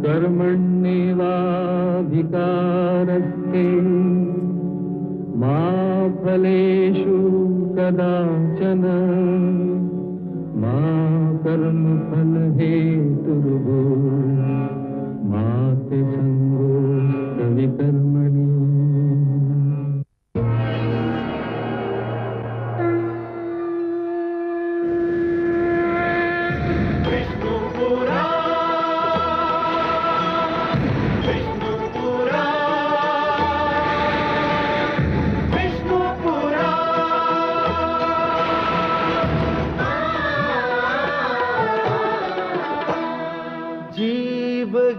कर्मण्येवाधिकारस्ते मा फलेषु कदाचन मा कर्मफलहेतुर्भूः मा ते संगोऽस्त्वपि कर्मणि।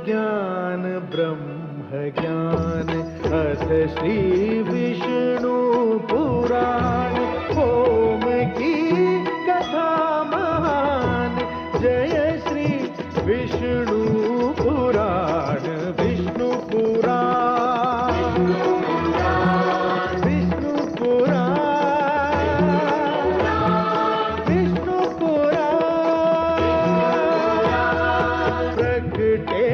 ज्ञान ब्रह्म ज्ञान अथ श्री विष्णु पुराण ओम की कथा महान जय श्री विष्णु पुराण विष्णु पुराण विष्णु पुराण विष्णु पुराण प्रगटे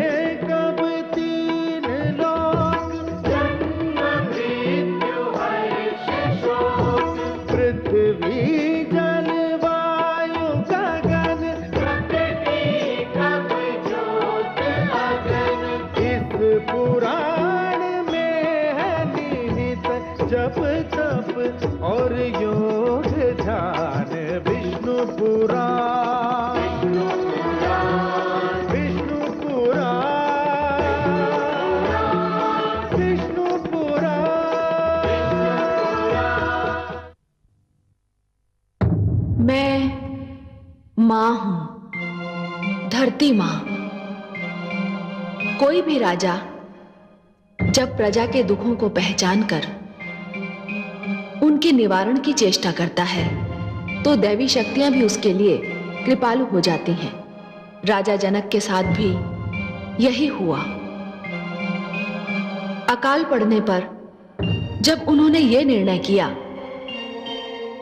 जप तप और योग ध्यान विष्णु पुराण विष्णु पुराण विष्णु पुराण। मैं मां हूं, धरती मां। कोई भी राजा जब प्रजा के दुखों को पहचान कर उनके निवारण की चेष्टा करता है तो दैवी शक्तियां भी उसके लिए कृपालु हो जाती हैं। राजा जनक के साथ भी यही हुआ। अकाल पड़ने पर जब उन्होंने यह निर्णय किया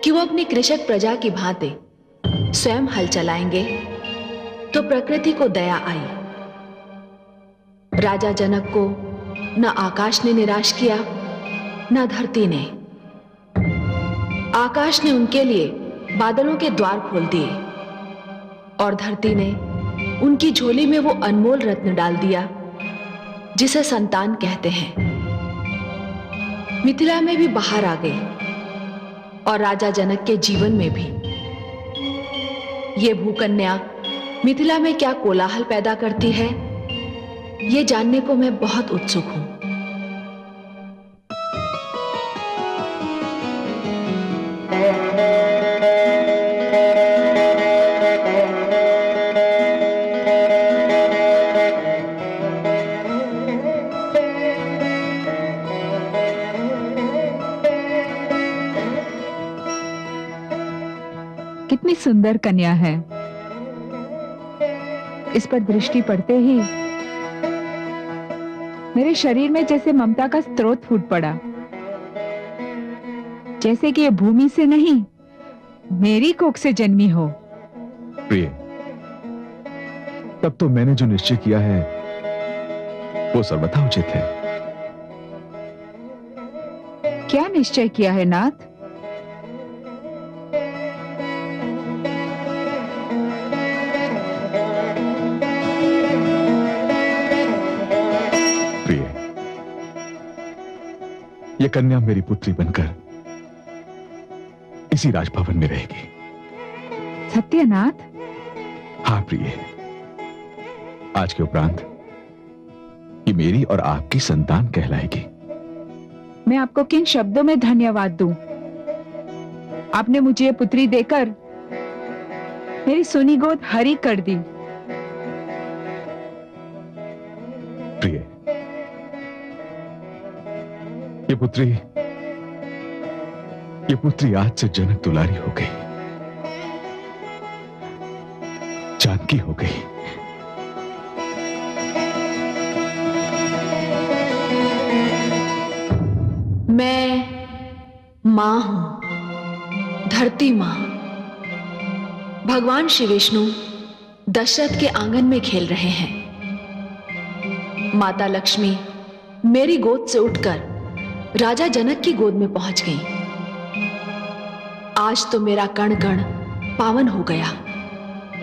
कि वो अपनी कृषक प्रजा की भांति स्वयं हल चलाएंगे तो प्रकृति को दया आई। राजा जनक को न आकाश ने निराश किया न धरती ने। आकाश ने उनके लिए बादलों के द्वार खोल दिए और धरती ने उनकी झोली में वो अनमोल रत्न डाल दिया जिसे संतान कहते हैं। मिथिला में भी बहार आ गई और राजा जनक के जीवन में भी। ये भूकन्या मिथिला में क्या कोलाहल पैदा करती है, ये जानने को मैं बहुत उत्सुक हूं। कितनी सुंदर कन्या है। इस पर दृष्टि पड़ते ही मेरे शरीर में जैसे ममता का स्रोत फूट पड़ा, जैसे कि ये भूमि से नहीं मेरी कोख से जन्मी हो। प्रिय, तब तो मैंने जो निश्चय किया है वो सर्वथा उचित है। क्या निश्चय किया है नाथ? ये कन्या मेरी पुत्री बनकर इसी राजभवन में रहेगी। सत्यनाथ? हाँ प्रिय, आज के उपरांत ये मेरी और आपकी संतान कहलाएगी। मैं आपको किन शब्दों में धन्यवाद दूं? आपने मुझे ये पुत्री देकर मेरी सुनी गोद हरी कर दी। प्रिय, ये पुत्री आज से जनक दुलारी हो गई, जानकी हो गई। मैं मां हूं, धरती मां। भगवान श्री विष्णु दशरथ के आंगन में खेल रहे हैं। माता लक्ष्मी मेरी गोद से उठकर राजा जनक की गोद में पहुंच गई। आज तो मेरा कण कण पावन हो गया।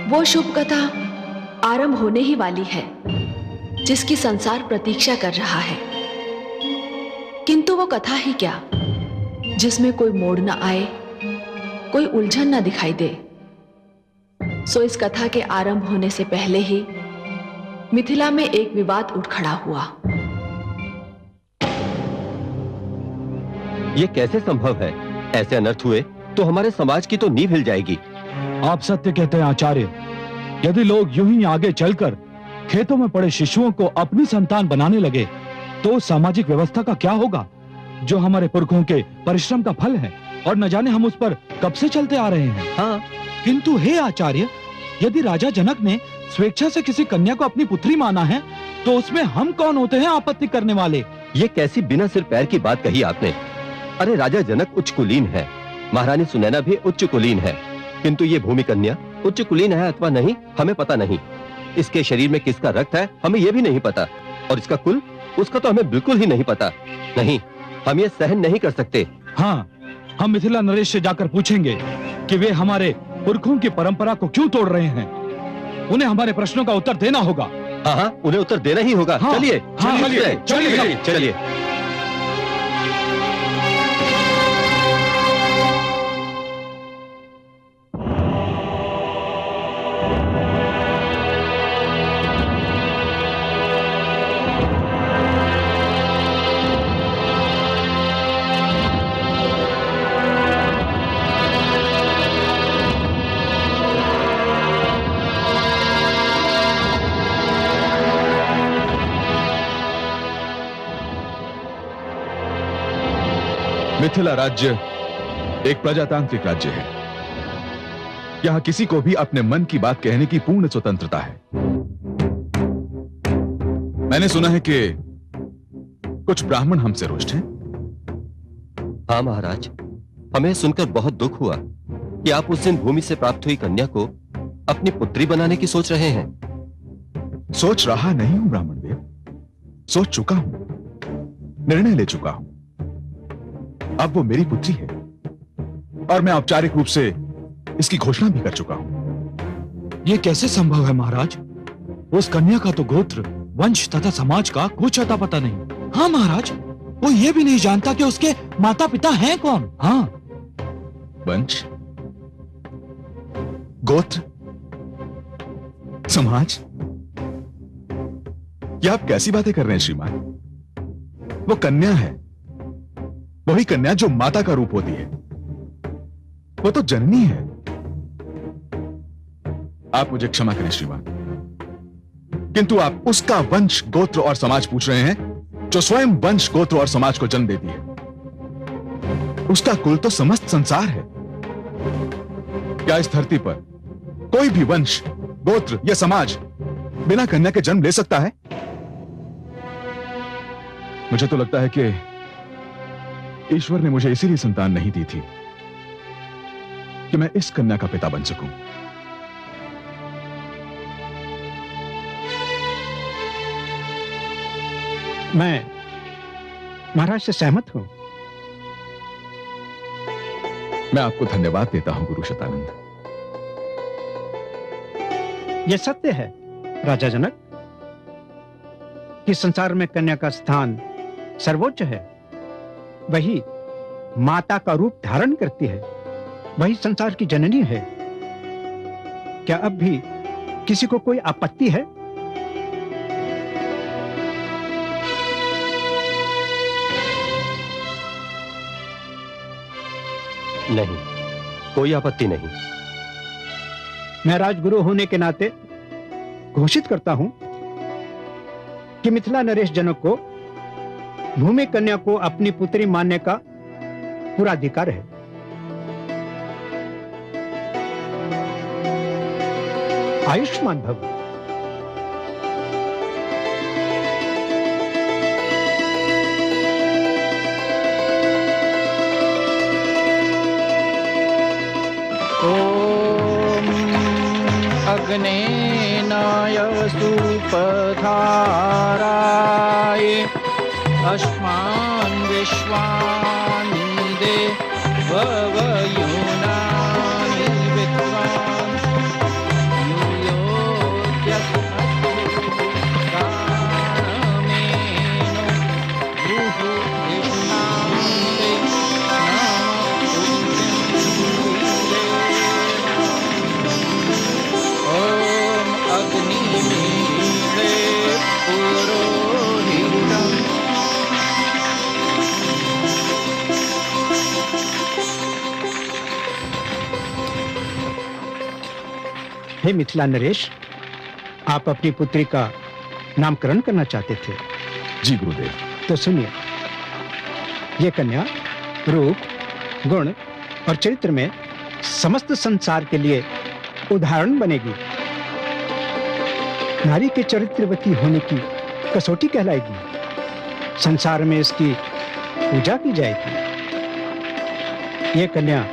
वो शुभ कथा आरंभ होने ही वाली है जिसकी संसार प्रतीक्षा कर रहा है। किंतु वो कथा ही क्या जिसमें कोई मोड़ न आए, कोई उलझन न दिखाई दे। सो इस कथा के आरंभ होने से पहले ही मिथिला में एक विवाद उठ खड़ा हुआ। ये कैसे संभव है? ऐसे अनर्थ हुए तो हमारे समाज की तो नींव हिल जाएगी। आप सत्य कहते हैं आचार्य। यदि लोग यूं ही आगे चलकर खेतों में पड़े शिशुओं को अपनी संतान बनाने लगे तो सामाजिक व्यवस्था का क्या होगा, जो हमारे पुरखों के परिश्रम का फल है और न जाने हम उस पर कब से चलते आ रहे हैं। हाँ, किंतु हे आचार्य, यदि राजा जनक ने स्वेच्छा से किसी कन्या को अपनी पुत्री माना है तो उसमें हम कौन होते हैं आपत्ति करने वाले? ये कैसी बिना सिर पैर की बात कही आपने। अरे राजा जनक उच्च कुलीन है, महारानी सुनैना भी उच्च कुलीन है, किंतु ये भूमि कन्या उच्च कुलीन है अथवा नहीं हमें पता नहीं। इसके शरीर में किसका रक्त है हमें यह भी नहीं पता, और इसका कुल उसका तो हमें बिल्कुल ही नहीं पता। नहीं, हम ये सहन नहीं कर सकते। हाँ, हम मिथिला नरेश से जाकर पूछेंगे कि वे हमारे पुरखों की परंपरा को क्यों तोड़ रहे हैं। उन्हें हमारे प्रश्नों का उत्तर देना होगा। हाँ हाँ, उन्हें उत्तर देना ही होगा। हाँ, चलिए हाँ, चलिए चलिए चलिए। मिथिला राज्य एक प्रजातांत्रिक राज्य है। यहां किसी को भी अपने मन की बात कहने की पूर्ण स्वतंत्रता है। मैंने सुना है कि कुछ ब्राह्मण हमसे रुष्ट हैं। हाँ महाराज, हमें सुनकर बहुत दुख हुआ कि आप उस दिन भूमि से प्राप्त हुई कन्या को अपनी पुत्री बनाने की सोच रहे हैं। सोच रहा नहीं हूं ब्राह्मण देव, सोच चुका हूं, निर्णय ले चुका हूं। अब वो मेरी पुत्री है और मैं औपचारिक रूप से इसकी घोषणा भी कर चुका हूं। ये कैसे संभव है महाराज? उस कन्या का तो गोत्र, वंश तथा समाज का कुछ अता पता नहीं। हाँ महाराज, वो ये भी नहीं जानता कि उसके माता पिता हैं कौन। हाँ, वंश, गोत्र, समाज, ये आप कैसी बातें कर रहे हैं श्रीमान? वो कन्या है, वही कन्या जो माता का रूप होती है। वो तो जननी है। आप मुझे क्षमा करें श्रीमान, किंतु आप उसका वंश, गोत्र और समाज पूछ रहे हैं जो स्वयं वंश, गोत्र और समाज को जन्म देती है। उसका कुल तो समस्त संसार है। क्या इस धरती पर कोई भी वंश, गोत्र या समाज बिना कन्या के जन्म ले सकता है? मुझे तो लगता है कि ईश्वर ने मुझे इसीलिए संतान नहीं दी थी कि मैं इस कन्या का पिता बन सकूं। मैं महाराज से सहमत हूं। मैं आपको धन्यवाद देता हूं गुरु शतानंद। यह सत्य है राजा जनक कि संसार में कन्या का स्थान सर्वोच्च है। वही माता का रूप धारण करती है, वही संसार की जननी है। क्या अब भी किसी को कोई आपत्ति है? नहीं, कोई आपत्ति नहीं। मैं राजगुरु होने के नाते घोषित करता हूं कि मिथिला नरेश जनक को भूमि कन्या को अपनी पुत्री मानने का पूरा अधिकार है। आयुष्मान भव। अग्नेनाय सुपधाराय अस्मान् विश्वानिदे ववयुनानि विद्वान् यूयोत्यस्मत्प्राणमेनो रुहु विश्वान्ते ॐ अग्निमीळे पुरोहितम् हे मिथिला नरेश, आप अपनी पुत्री का नामकरण करना चाहते थे। जी गुरुदेव। तो सुनिए, ये कन्या रूप, गुण और चरित्र में समस्त संसार के लिए उदाहरण बनेगी। नारी के चरित्रवती होने की कसौटी कहलाएगी। संसार में इसकी पूजा की जाएगी। ये कन्या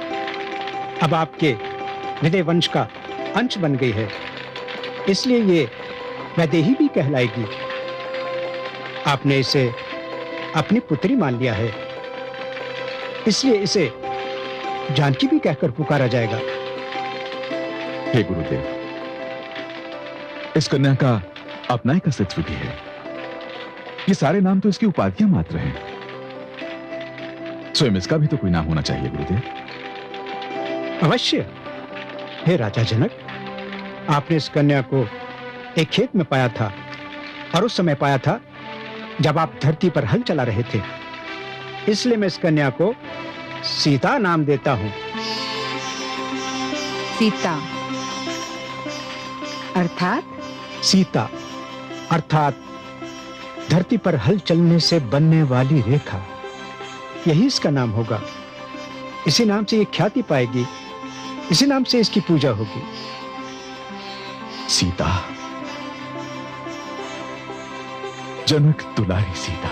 अब आपके हृदय वंश का अंश बन गई है, इसलिए ये वैदेही भी कहलाएगी। आपने इसे अपनी पुत्री मान लिया है, इसलिए इसे जानकी भी कहकर पुकारा जाएगा। हे गुरुदेव, इस कन्या का अपना एक अस्तित्व भी है। ये सारे नाम तो इसकी उपाधियां मात्र हैं। स्वयं इसका भी तो कोई नाम होना चाहिए गुरुदेव। अवश्य। हे राजा जनक, आपने इस कन्या को एक खेत में पाया था, और उस समय पाया था जब आप धरती पर हल चला रहे थे। इसलिए मैं इस कन्या को सीता नाम देता हूं। सीता अर्थात? सीता अर्थात धरती पर हल चलने से बनने वाली रेखा, यही इसका नाम होगा। इसी नाम से ये ख्याति पाएगी, इसी नाम से इसकी पूजा होगी। सीता, जनक दुलारी सीता।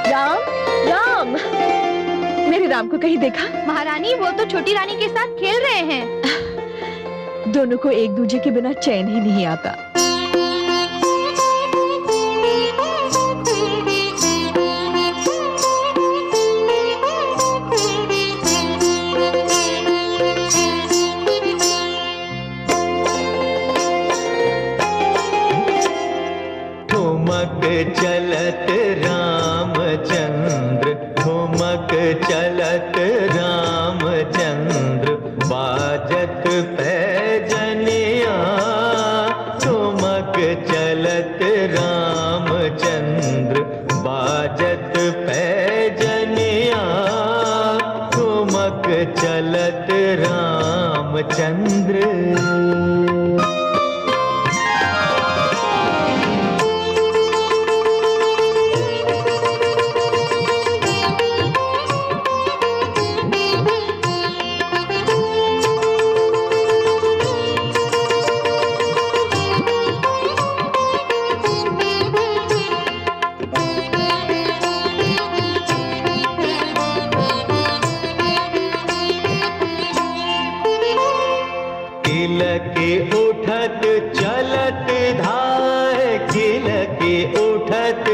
राम, राम, मेरे राम को कहीं देखा? महारानी, वो तो छोटी रानी के साथ खेल रहे हैं। दोनों को एक दूजे के बिना चैन ही नहीं आता। ठुमक चलत रामचंद्र, ठुमक चलत रामचंद्र, बाजत पैजनिया। ठुमक चलत रामचंद्र, बाजत पैजनिया। ठुमक चलत रामचंद्र। किलके उठत चलत धाय, किलके उठत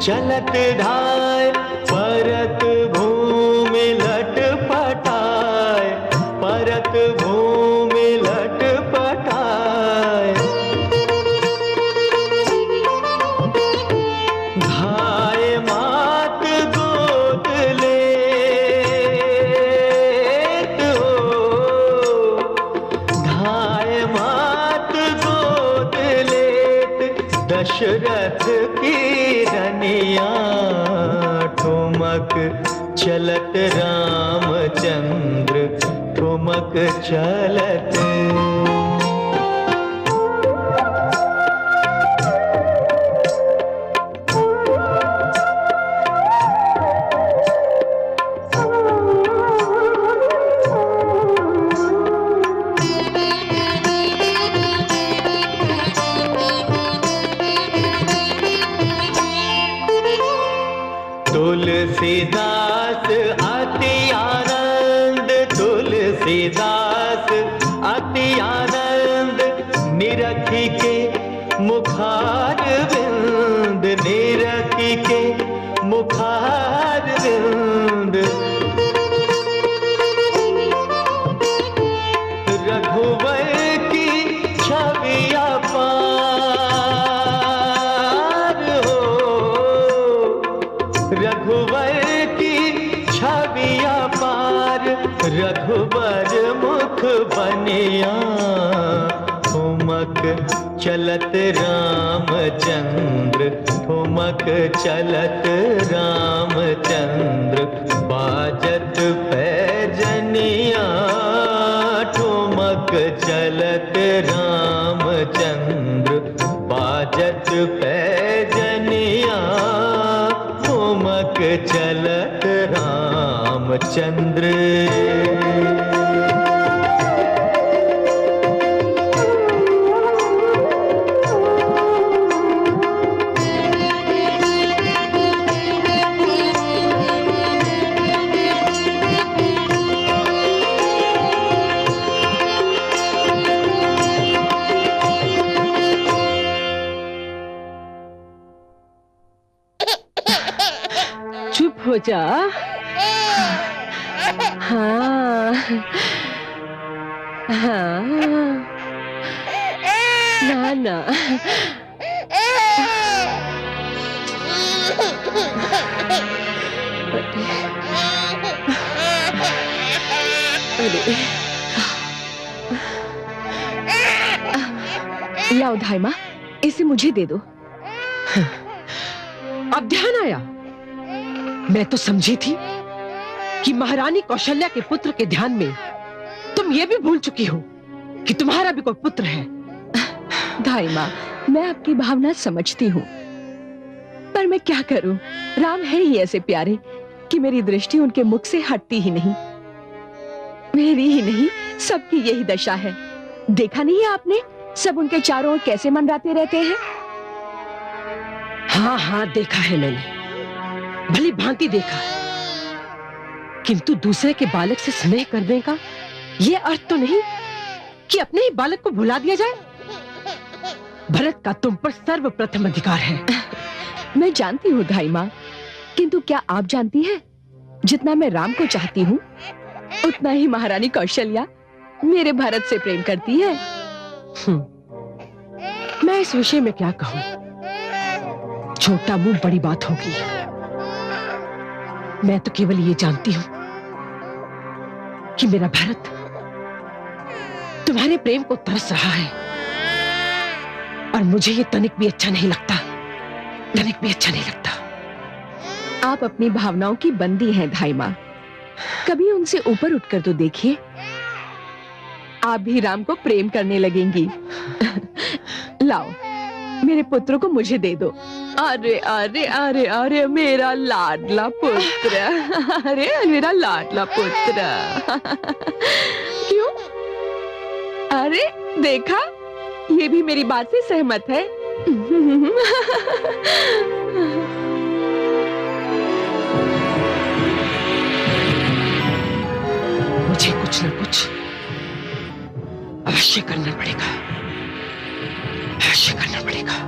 चलत धाय, परत भूमि लटपटाय, परत भूमि लटपटाय। धाय मात गोद लेत हो, धाय मात गोद लेत, दशरथ की रनिया। ठुमक चलत रामचंद्र, ठुमक चलत। तुलसीदास अति आनंद, तुलसीदास अति आनंद, निरखी के मुखार बिंद, निरखी के मुखार बिंद। रघुवर की छवि अपार हो, रघुवर की छवि अपार, रघुवर मुख बनिया ठुमक चलत रामचंद्र, ठुमक चलत रामचंद्र, बाजत पैजनिया ठुमक चलत रामचंद्र, बाजत पैजनिया ठुमक चलत रामचंद्र। हो जा। हाँ हाँ ना ना लाओ धाई माँ, इसे मुझे दे दो। अब ध्यान आया। मैं तो समझी थी कि महारानी कौशल्या के पुत्र के ध्यान में तुम ये भी भूल चुकी हो कि तुम्हारा भी कोई पुत्र है। धाई माँ, मैं आपकी भावना समझती हूँ, पर मैं क्या करूं? राम है ही ऐसे प्यारे कि मेरी दृष्टि उनके मुख से हटती ही नहीं। मेरी ही नहीं, सबकी यही दशा है। देखा नहीं है आपने, सब उनके चारों ओर कैसे मंडराते रहते हैं। हाँ हाँ देखा है मैंने, भली भांति देखा है, किंतु दूसरे के बालक से स्नेह करने का यह अर्थ तो नहीं कि अपने ही बालक को भुला दिया जाए। भरत का तुम पर सर्वप्रथम अधिकार है। मैं जानती हूँ धाई माँ, किंतु क्या आप जानती हैं, जितना मैं राम को चाहती हूँ उतना ही महारानी कौशल्या मेरे भरत से प्रेम करती है। मैं इस विषय में क्या कहूँ, छोटा मुंह बड़ी बात होगी। मैं तो केवल ये जानती हूँ कि मेरा भरत तुम्हारे प्रेम को तरस रहा है, और मुझे ये तनिक भी अच्छा नहीं लगता, तनिक भी अच्छा नहीं लगता। आप अपनी भावनाओं की बंदी हैं धाई माँ, कभी उनसे ऊपर उठकर तो देखिए, आप भी राम को प्रेम करने लगेंगी। लाओ, मेरे पुत्र को मुझे दे दो। अरे अरे अरे अरे मेरा लाडला पुत्र, अरे मेरा लाडला पुत्र। क्यों? अरे देखा, ये भी मेरी बात से सहमत है। मुझे कुछ न कुछ अवश्य करना पड़ेगा, अवश्य करना पड़ेगा।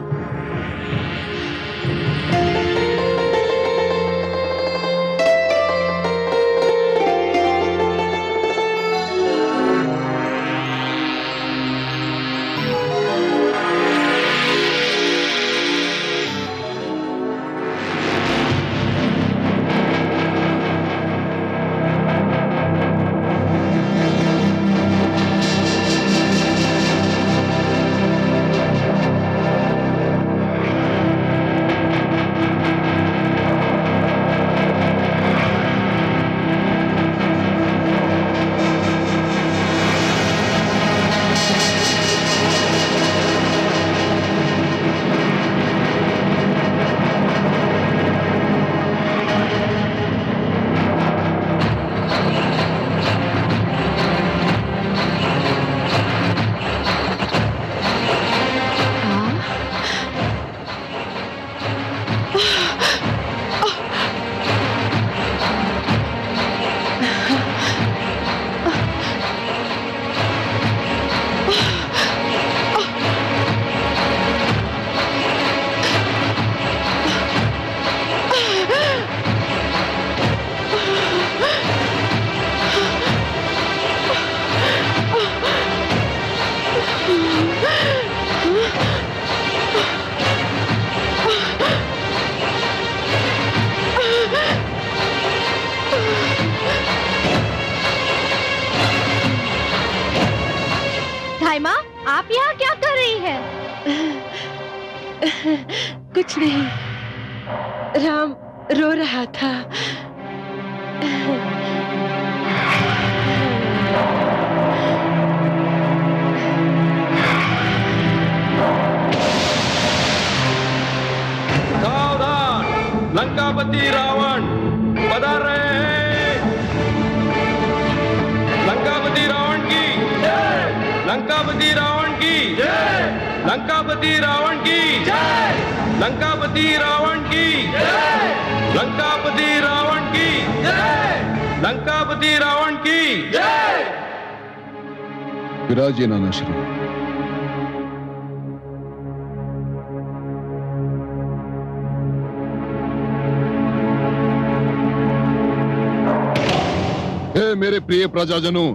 आप यहाँ क्या कर रही हैं? कुछ नहीं, राम रो रहा था। सावधान, लंकापति रावण पधार रहे हैं। लंकापति रावण की जय, लंकापति रावण की जय, लंकापति रावण की जय, लंकापति रावण की जय, लंकापति रावण की जय, लंकापति रावण की जय। विराजिए नाना श्री। हे मेरे प्रिय प्रजाजनों,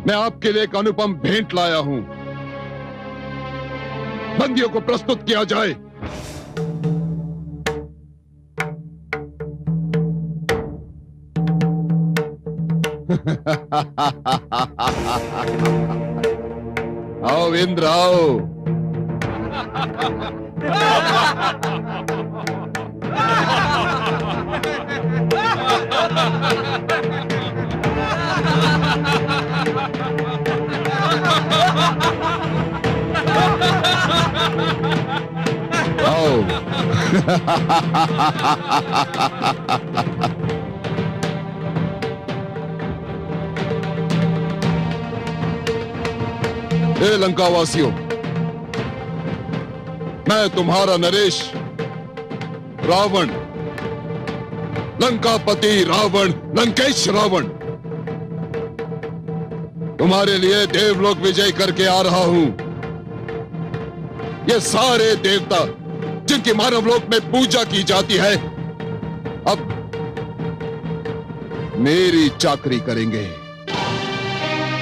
मैं आपके लिए एक अनुपम भेंट लाया हूं। बंदियों को प्रस्तुत किया जाए। आओ इंद्र आओ। आओ। हे लंकावासियों, मैं तुम्हारा नरेश रावण, लंकापति रावण, लंकेश रावण, तुम्हारे लिए देवलोक विजय करके आ रहा हूं। ये सारे देवता जिनकी मानवलोक में पूजा की जाती है, अब मेरी चाकरी करेंगे,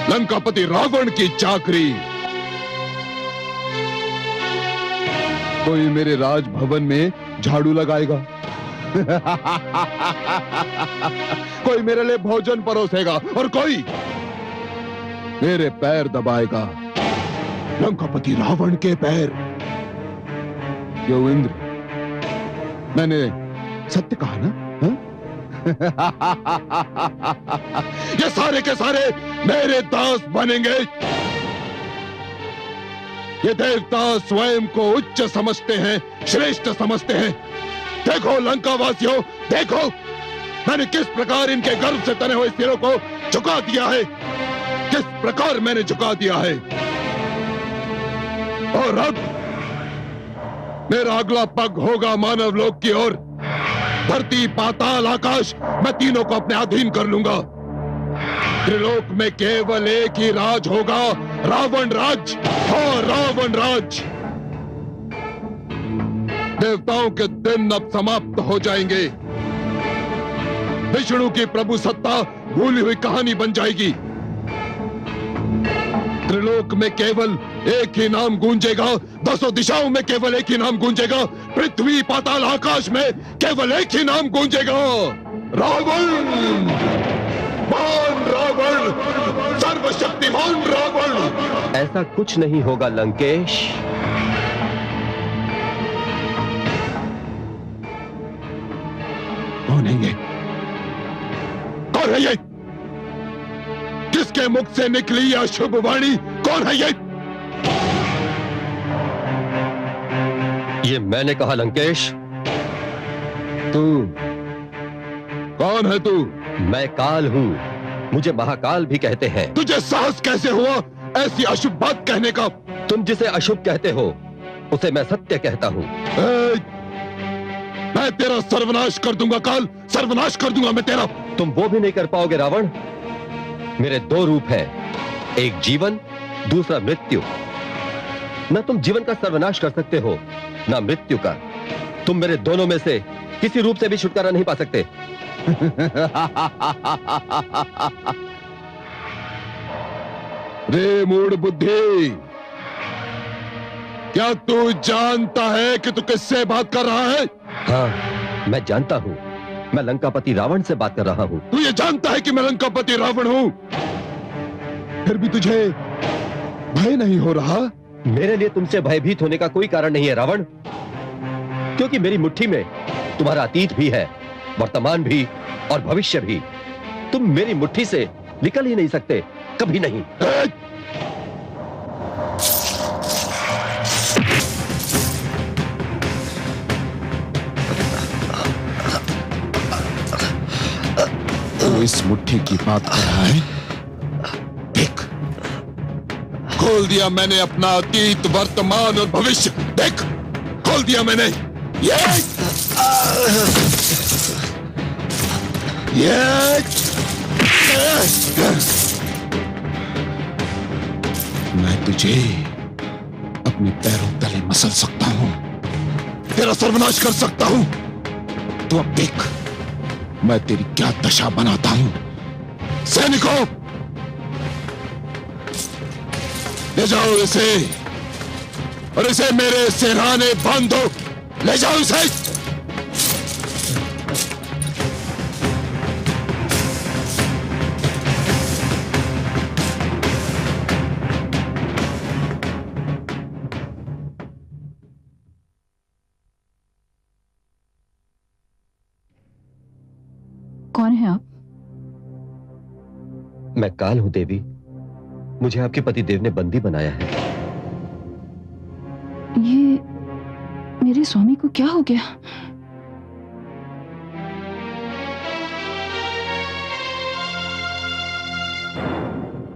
लंकापति रावण की चाकरी। कोई मेरे राजभवन में झाड़ू लगाएगा, कोई मेरे लिए भोजन परोसेगा और कोई मेरे पैर दबाएगा, लंकापति रावण के पैर। क्यों इंद्र, मैंने सत्य कहा ना? ये सारे के सारे मेरे दास बनेंगे। ये देवता स्वयं को उच्च समझते हैं, श्रेष्ठ समझते हैं। देखो लंकावासियों, देखो मैंने किस प्रकार इनके गर्व से तने हुए सिरों को झुका दिया है, किस प्रकार मैंने झुका दिया है। और अब मेरा अगला पग होगा मानव लोक की ओर। धरती, पाताल, आकाश, मैं तीनों को अपने अधीन कर लूंगा। त्रिलोक में केवल एक ही राज होगा, रावण राज। हाँ, रावण राज। देवताओं के दिन अब समाप्त हो जाएंगे। विष्णु की प्रभु सत्ता भूली हुई कहानी बन जाएगी। त्रिलोक में केवल एक ही नाम गूंजेगा, दसों दिशाओं में केवल एक ही नाम गूंजेगा, पृथ्वी, पाताल, आकाश में केवल एक ही नाम गूंजेगा, रावण। महान रावण, सर्वशक्तिमान रावण। ऐसा कुछ नहीं होगा लंकेश। कौन है ये? कौन है ये? किसके मुख से निकली यह शुभ वाणी? कौन है ये? ये मैंने कहा लंकेश। तू कौन है? तू? मैं काल हूँ, मुझे महाकाल भी कहते हैं। तुझे साहस कैसे हुआ ऐसी अशुभ बात कहने का? तुम जिसे अशुभ कहते हो उसे मैं सत्य कहता हूँ। मैं तेरा सर्वनाश कर दूंगा काल, सर्वनाश कर दूंगा मैं तेरा। तुम वो भी नहीं कर पाओगे रावण। मेरे दो रूप हैं, एक जीवन, दूसरा मृत्यु। न तुम जीवन का सर्वनाश कर सकते हो, ना मृत्यु का। तुम मेरे दोनों में से किसी रूप से भी छुटकारा नहीं पा सकते। रे मूढ़ बुद्धि, क्या तू जानता है कि तू किससे बात कर रहा है? हाँ, मैं जानता हूँ। मैं लंकापति रावण से बात कर रहा हूँ। तू ये जानता है कि मैं लंकापति रावण हूँ, फिर भी तुझे भय नहीं हो रहा? मेरे लिए तुमसे भयभीत होने का कोई कारण नहीं है रावण, क्योंकि मेरी मुट्ठी में तुम्हारा अतीत भी है, वर्तमान भी और भविष्य भी। तुम मेरी मुट्ठी से निकल ही नहीं सकते, कभी नहीं। तू इस मुट्ठी की बात कर रहा है? देख, खोल दिया मैंने अपना अतीत, वर्तमान और भविष्य। देख, खोल दिया मैंने। मैं तुझे अपने पैरों तले मसल सकता हूं, तेरा सर्वनाश कर सकता हूं। तू अब देख मैं तेरी क्या दशा बनाता हूं। सैनिकों, ले जाओ इसे और इसे मेरे सिरहाने बांधो। ले जाओ इसे। कौन है आप? मैं काल हूं देवी, मुझे आपके पतिदेव ने बंदी बनाया है। ये मेरे स्वामी को क्या हो गया?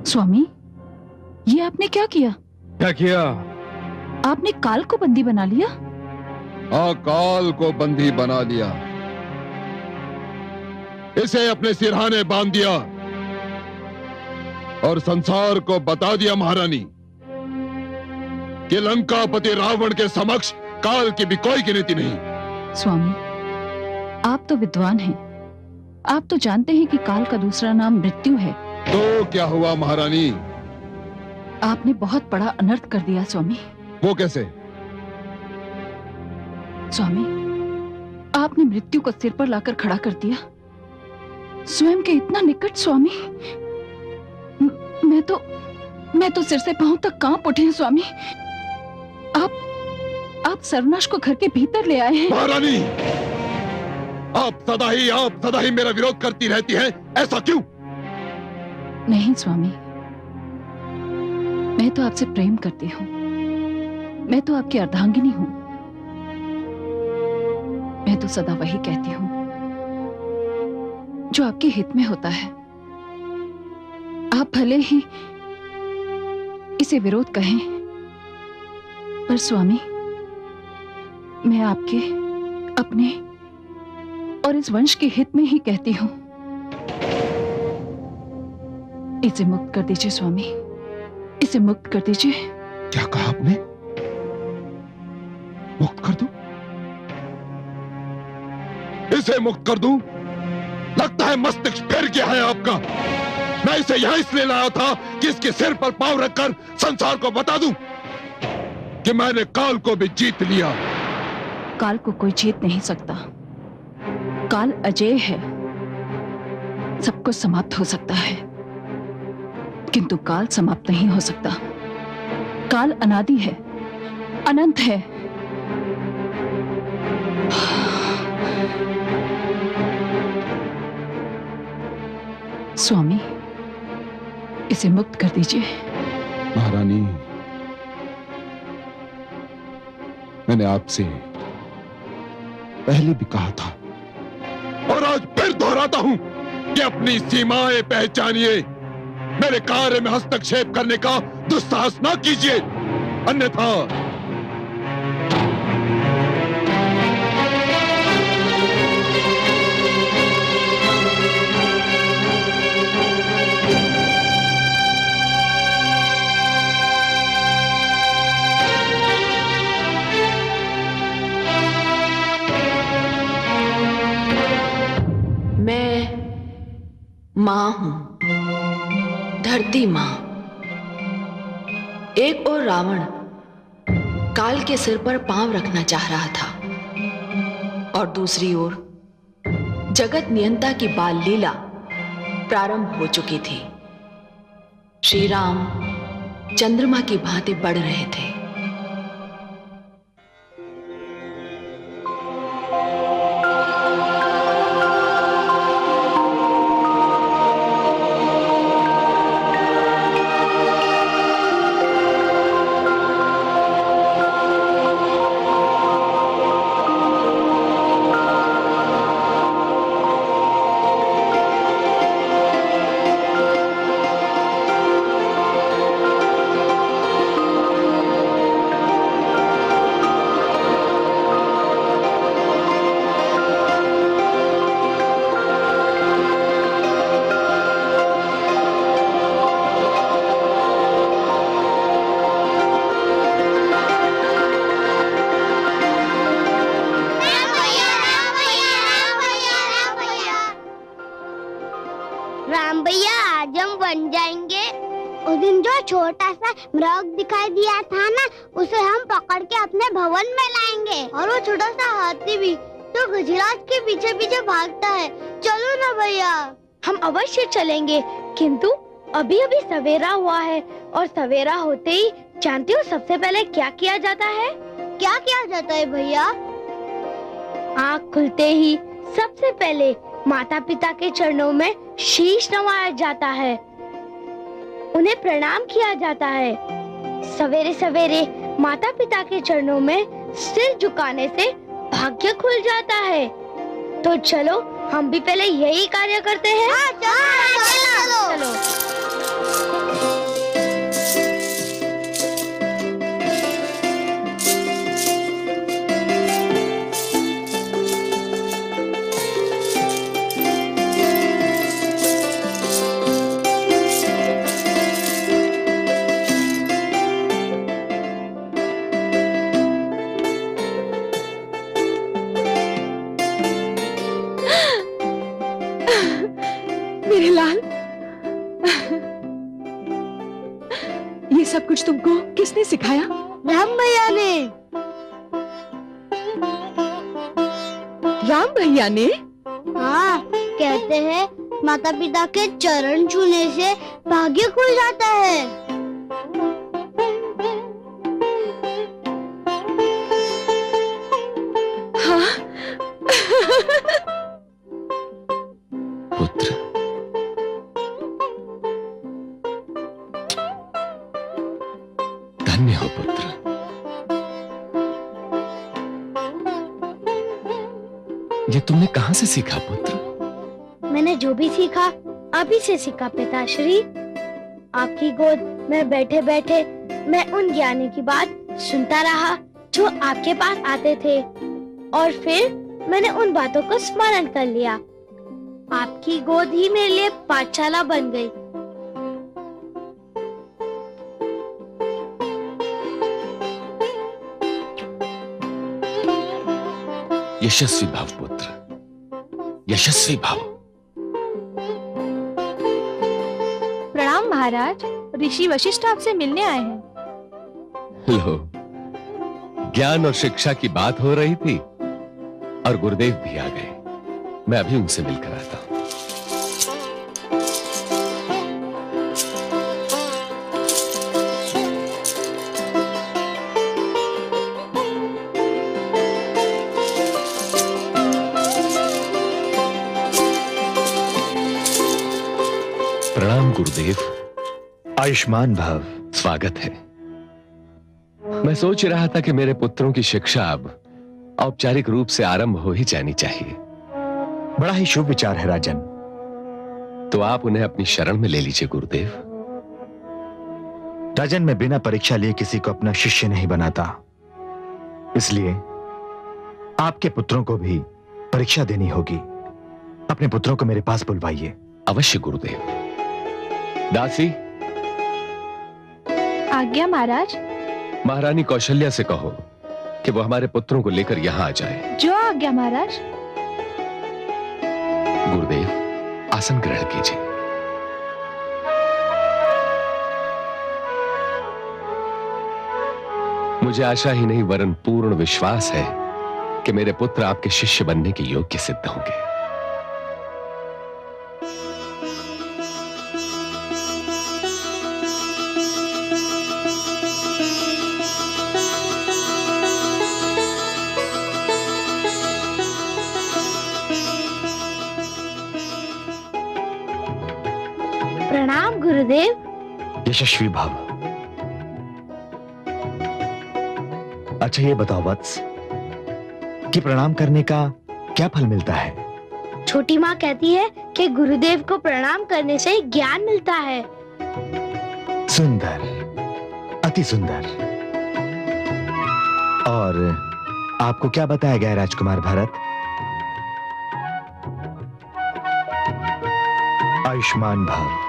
स्वामी, ये आपने क्या किया? क्या किया? आपने काल को बंदी बना लिया? हाँ, काल को बंदी बना लिया, इसे अपने सिरहाने बांध दिया और संसार को बता दिया महारानी कि लंकापति रावण के समक्ष काल की भी कोई गिनती नहीं। स्वामी, आप तो विद्वान हैं, आप तो जानते हैं कि काल का दूसरा नाम मृत्यु है। तो क्या हुआ महारानी? आपने बहुत बड़ा अनर्थ कर दिया स्वामी। वो कैसे? स्वामी, आपने मृत्यु को सिर पर लाकर खड़ा कर दिया, स्वयं के इतना निकट। स्वामी, मैं तो सिर से पांव तक कांप उठी हूं स्वामी। आप सर्वनाश को घर के भीतर ले आए हैं। महारानी, आप सदा ही मेरा विरोध करती रहती हैं, ऐसा क्यों? नहीं स्वामी, मैं तो आपसे प्रेम करती हूँ, मैं तो आपकी अर्धांगिनी हूँ। मैं तो सदा वही कहती हूँ जो आपके हित में होता है। आप भले ही इसे विरोध कहें, पर स्वामी, मैं आपके, अपने और इस वंश के हित में ही कहती हूं। इसे मुक्त कर दीजिए स्वामी, इसे मुक्त कर दीजिए। क्या कहा आपने? मुक्त कर दूं? इसे मुक्त कर दूं? लगता है मस्तिष्क फिर गया है आपका। मैं इसे यहां इसलिए लाया था कि इसके सिर पर पांव रखकर संसार को बता दूं कि मैंने काल को भी जीत लिया। काल को कोई जीत नहीं सकता, काल अजेय है, सब कुछ समाप्त हो सकता है, किंतु काल समाप्त नहीं हो सकता। काल अनादि है, अनंत है। स्वामी, इसे मुक्त कर दीजिए। महारानी, मैंने आपसे पहले भी कहा था और आज फिर दोहराता हूं कि अपनी सीमाएं पहचानिए। मेरे कार्य में हस्तक्षेप करने का दुस्साहस ना कीजिए, अन्यथा मां हूं, धरती मां। एक और रावण काल के सिर पर पांव रखना चाह रहा था और दूसरी ओर जगत नियंता की बाल लीला प्रारंभ हो चुकी थी। श्री राम चंद्रमा की भांति बढ़ रहे थे। राम भैया आज हम बन जाएंगे। उस दिन जो छोटा सा मृग दिखाई दिया था ना, उसे हम पकड़ के अपने भवन में लाएंगे। और वो छोटा सा हाथी भी जो गजराज के पीछे पीछे भागता है। चलो ना भैया। हम अवश्य चलेंगे, किंतु अभी अभी सवेरा हुआ है और सवेरा होते ही जानते हो सबसे पहले क्या किया जाता है? क्या किया जाता है भैया? आँख खुलते ही सबसे पहले माता पिता के चरणों में शीश नवाया जाता है, उन्हें प्रणाम किया जाता है। सवेरे सवेरे माता पिता के चरणों में सिर झुकाने से भाग्य खुल जाता है। तो चलो हम भी पहले यही कार्य करते हैं। चलो। मेरे लाल, ये सब कुछ तुमको किसने सिखाया? राम भैया ने। राम भैया ने? हाँ, कहते हैं माता पिता के चरण छूने से भाग्य खुल जाता है। हाँ। पुत्र, धन्य हो पुत्र। ये तुमने कहां से सीखा पुत्र? मैंने जो भी सीखा अभी से सीखा पिताश्री। आपकी गोद में बैठे बैठे मैं उन ज्ञानी की बात सुनता रहा जो आपके पास आते थे, और फिर मैंने उन बातों को स्मरण कर लिया। आपकी गोद ही मेरे लिए पाठशाला बन गई। यशस्वी भव पुत्र, यशस्वी भव। प्रणाम महाराज, ऋषि वशिष्ठ आपसे मिलने आए हैं। लो, ज्ञान और शिक्षा की बात हो रही थी और गुरुदेव भी आ गए। मैं अभी उनसे मिलकर आता हूं। प्रणाम गुरुदेव। आयुष्मान भव। स्वागत है। मैं सोच रहा था कि मेरे पुत्रों की शिक्षा अब औपचारिक रूप से आरंभ हो ही जानी चाहिए। बड़ा ही शुभ विचार है राजन। तो आप उन्हें अपनी शरण में ले लीजिए गुरुदेव। राजन, मैं बिना परीक्षा लिए किसी को अपना शिष्य नहीं बनाता, इसलिए आपके पुत्रों को भी परीक्षा देनी होगी। अपने पुत्रों को मेरे पास बुलवाइए। अवश्य गुरुदेव। दासी। आज्ञा महाराज। महारानी कौशल्या से कहो कि वो हमारे पुत्रों को लेकर यहां आ जाए। जो आज्ञा महाराज। गुरुदेव, आसन ग्रहण कीजिए। मुझे आशा ही नहीं वरन पूर्ण विश्वास है कि मेरे पुत्र आपके शिष्य बनने के योग्य सिद्ध होंगे। गुरुदेव। यशस्वी भव। अच्छा ये बताओ वत्स कि प्रणाम करने का क्या फल मिलता है? छोटी माँ कहती है कि गुरुदेव को प्रणाम करने से ज्ञान मिलता है। सुंदर, अति सुंदर। और आपको क्या बताया गया राजकुमार भरत? आयुष्मान भव।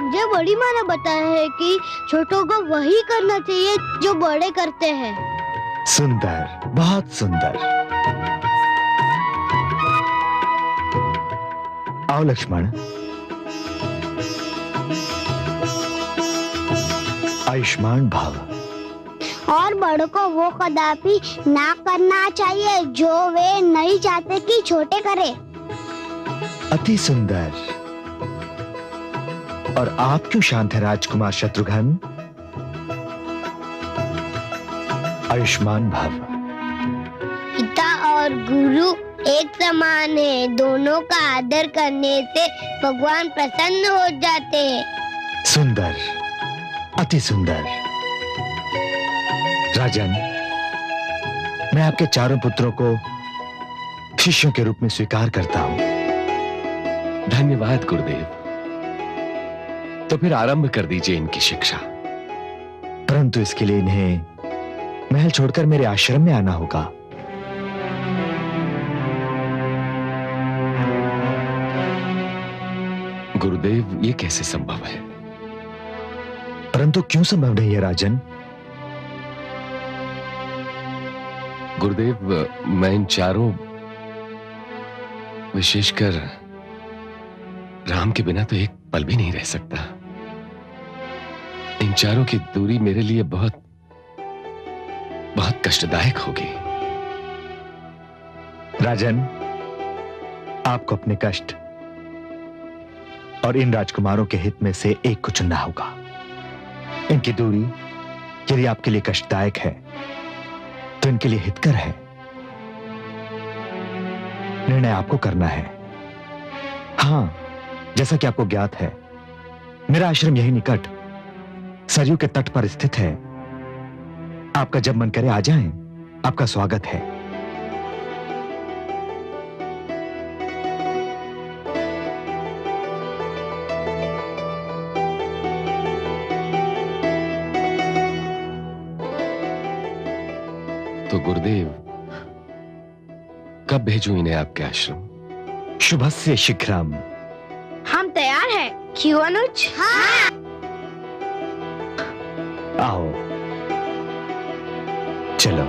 मुझे बड़ी माँ ने बताया है कि छोटों को वही करना चाहिए जो बड़े करते हैं। सुंदर, बहुत सुंदर। आओ लक्ष्मण। आयुष्मान भव। और बड़ों को वो कदापि ना करना चाहिए जो वे नहीं चाहते कि छोटे करे। अति सुंदर। और आप क्यों शांत है राजकुमार शत्रुघ्न? आयुष्मान भव। पिता और गुरु एक समान है, दोनों का आदर करने से भगवान प्रसन्न हो जाते हैं। सुंदर, अति सुंदर। राजन, मैं आपके चारों पुत्रों को शिष्यों के रूप में स्वीकार करता हूं। धन्यवाद गुरुदेव। तो फिर आरंभ कर दीजिए इनकी शिक्षा। परंतु इसके लिए इन्हें महल छोड़कर मेरे आश्रम में आना होगा। गुरुदेव, ये कैसे संभव है? परंतु क्यों संभव नहीं है राजन? गुरुदेव, मैं इन चारों, विशेषकर राम के बिना तो एक पल भी नहीं रह सकता। इन चारों की दूरी मेरे लिए बहुत बहुत कष्टदायक होगी। राजन, आपको अपने कष्ट और इन राजकुमारों के हित में से एक को चुनना होगा। इनकी दूरी यदि आपके लिए कष्टदायक है तो इनके लिए हितकर है। निर्णय आपको करना है। हां, जैसा कि आपको ज्ञात है, मेरा आश्रम यही निकट सरयू के तट पर स्थित है। आपका जब मन करे आ जाएं, आपका स्वागत है। तो गुरुदेव, कब भेजूं इन्हें आपके आश्रम? शुभस्य शीघ्रम। हम तैयार हैं। क्यों अनुज? हाँ। आओ, चलो।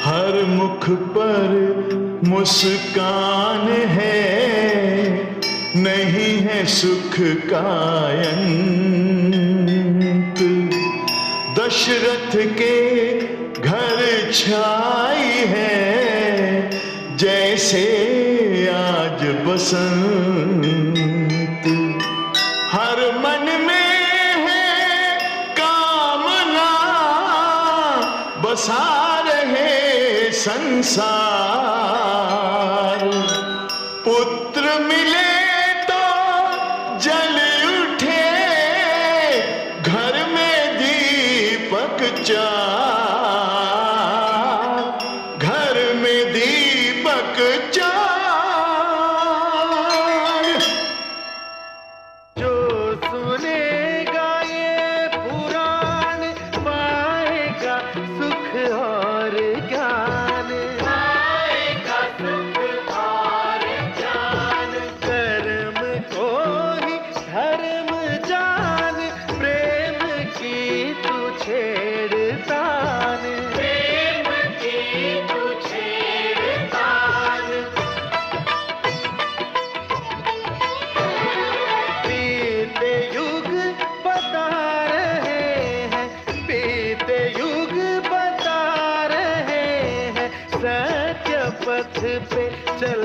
हर मुख पर मुस्कान है, नहीं है सुख का अंत। दशरथ के घर छाई है, जैसे आज बसंत। हर मन में है कामना, बसा रहे संसार। पुत्र मिले तो जल उठे, घर में दीपक चार, घर में दीपक चार। जो सुनेगा ये पुराण पाएगा सुख और ज्ञान, पाएगा सुख और ज्ञान। कर्म को ही धर्म जान, प्रेम की तू छेड़तान, प्रेम की तू छेड़तान। बीते युग बता रहे हैं, बीते युग बता रहे हैं, सत्य पथ पे चल